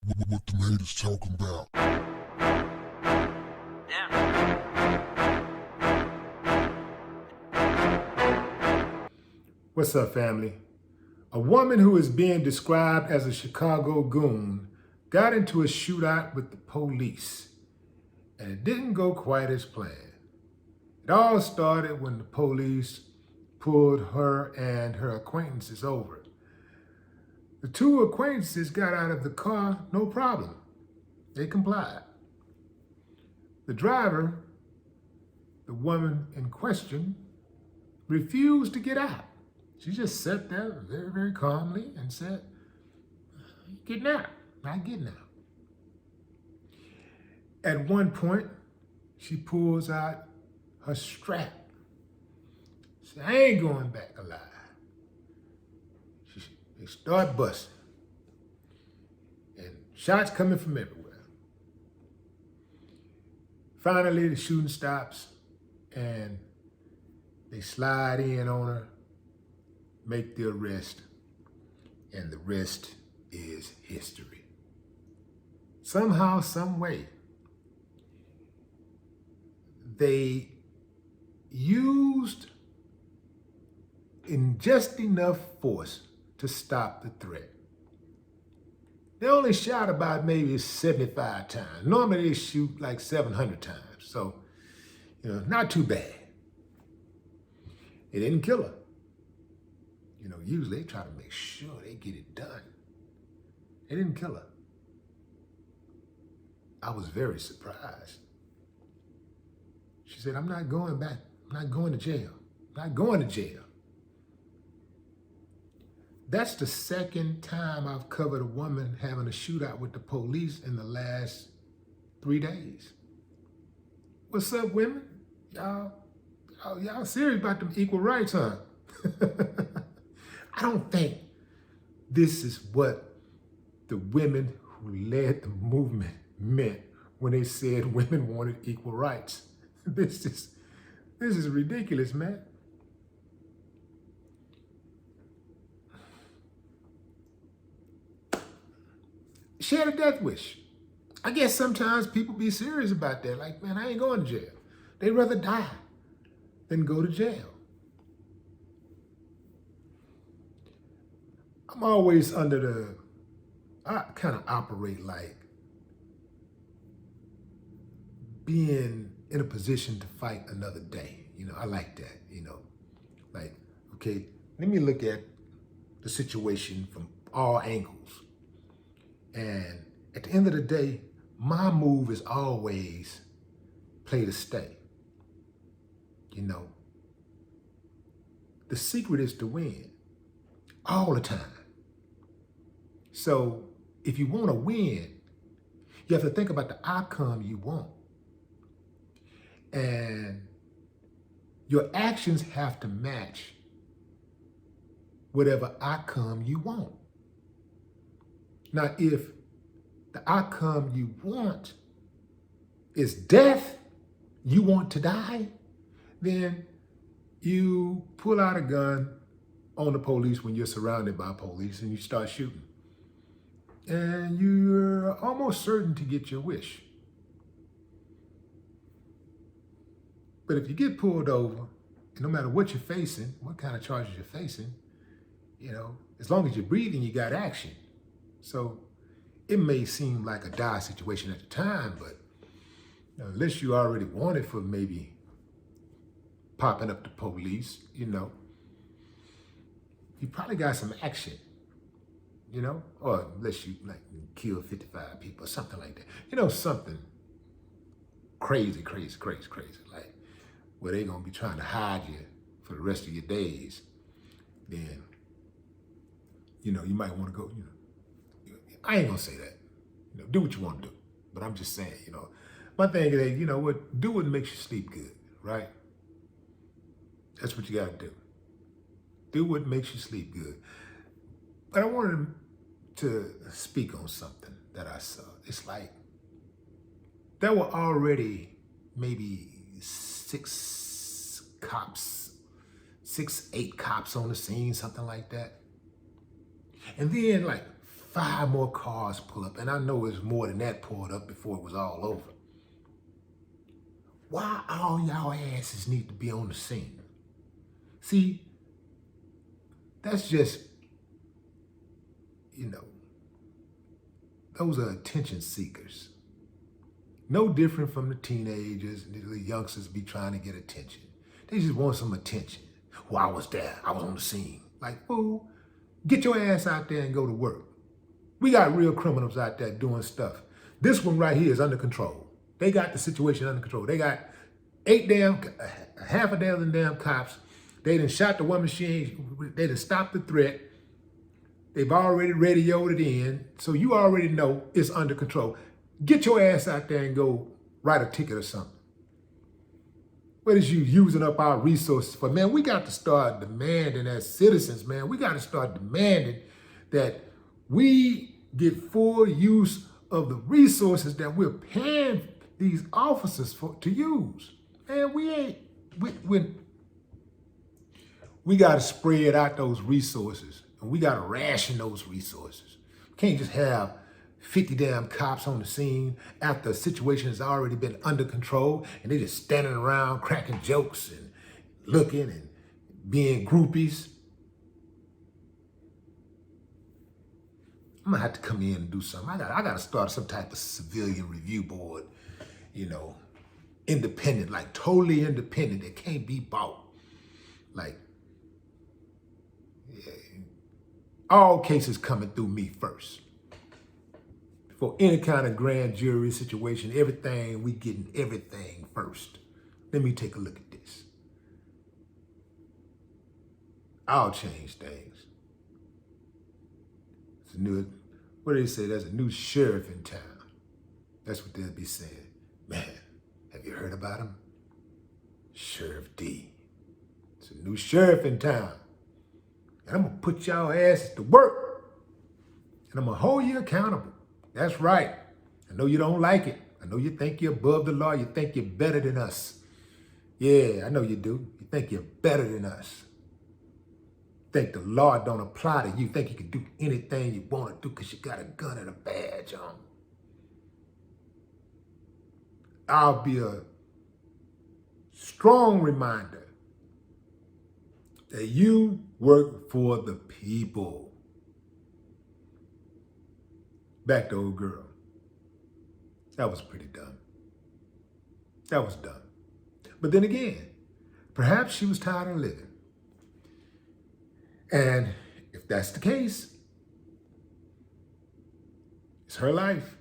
What the haters talking about? What's up, family? A woman who is being described as a Chicago goon got into a shootout with the police, and it didn't go quite as planned. It all started when the police pulled her and her acquaintances over. The two acquaintances got out of the car, no problem. They complied. The driver, the woman in question, refused to get out. She just sat there very, very calmly and said, "Getting out, not getting out." At one point, she pulls out her strap. She said, "I ain't going back alive." They start busting, and shots coming from everywhere. Finally, the shooting stops, and they slide in on her, make the arrest, and the rest is history. Somehow, some way, they used in just enough force to stop the threat. They only shot about maybe 75 times. Normally they shoot like 700 times. So, not too bad. It didn't kill her. Usually they try to make sure they get it done. It didn't kill her. I was very surprised. She said, "I'm not going back. I'm not going to jail. I'm not going to jail." That's the second time I've covered a woman having a shootout with the police in the last 3 days. What's up, women? Y'all serious about them equal rights, huh? I don't think this is what the women who led the movement meant when they said women wanted equal rights. This is ridiculous, man. Share the death wish. I guess sometimes people be serious about that. Like, man, I ain't going to jail. They'd rather die than go to jail. I'm always I kind of operate like being in a position to fight another day. I like that, like, okay, let me look at the situation from all angles. And at the end of the day, my move is always play to stay. The secret is to win all the time. So if you want to win, you have to think about the outcome you want. And your actions have to match whatever outcome you want. Now, if the outcome you want is death, you want to die, then you pull out a gun on the police when you're surrounded by police and you start shooting. And you're almost certain to get your wish. But if you get pulled over, no matter what you're facing, what kind of charges you're facing, as long as you're breathing, you got action. So it may seem like a dire situation at the time, but unless you already wanted for maybe popping up the police, you probably got some action, or unless you like kill 55 people or something like that. Something crazy, like where they're gonna be trying to hide you for the rest of your days, then, you might want to go, I ain't gonna say that. Do what you want to do. But I'm just saying, my thing is, do what makes you sleep good, right? That's what you gotta do. Do what makes you sleep good. But I wanted to speak on something that I saw. It's like there were already maybe 8 cops on the scene, something like that. And then like 5 more cars pull up, and I know it's more than that pulled up before it was all over. Why all y'all asses need to be on the scene? See, that's just, you know, those are attention seekers. No different from the teenagers and the youngsters be trying to get attention. They just want some attention. Well, I was there. I was on the scene. Like, fool, get your ass out there and go to work. We got real criminals out there doing stuff. This one right here is under control. They got the situation under control. They got half a dozen damn cops. They done shot the one machine. They done stopped the threat. They've already radioed it in. So you already know it's under control. Get your ass out there and go write a ticket or something. What is you using up our resources for? Man, we got to start demanding as citizens, man. We got to start demanding that we get full use of the resources that we're paying these officers to use. Man, we got to spread out those resources, and we got to ration those resources. We can't just have 50 damn cops on the scene after a situation has already been under control, and they just standing around cracking jokes and looking and being groupies. I'm gonna have to come in and do something. I gotta start some type of civilian review board, you know, independent, like totally independent, that can't be bought. Like, yeah, all cases coming through me first. For any kind of grand jury situation, everything, we getting everything first. Let me take a look at this. I'll change things. It's a new, what do they say? There's a new sheriff in town. That's what they'll be saying. Man, have you heard about him? Sheriff D. It's a new sheriff in town. And I'm gonna put y'all asses to work. And I'm gonna hold you accountable. That's right. I know you don't like it. I know you think you're above the law. You think you're better than us. Yeah, I know you do. You think you're better than us. Think the law don't apply to you. Think you can do anything you want to do because you got a gun and a badge on. I'll be a strong reminder that you work for the people. Back to old girl. That was pretty dumb. That was dumb. But then again, perhaps she was tired of living. And if that's the case, it's her life.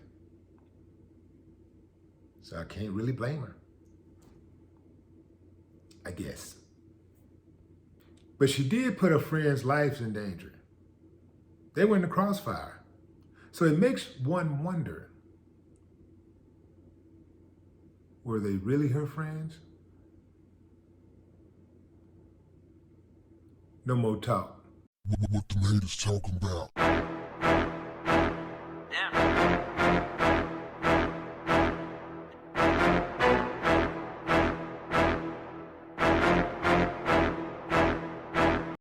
So I can't really blame her, I guess. But she did put her friends' lives in danger. They were in the crossfire. So it makes one wonder, were they really her friends? No more talk. What the haters talking about?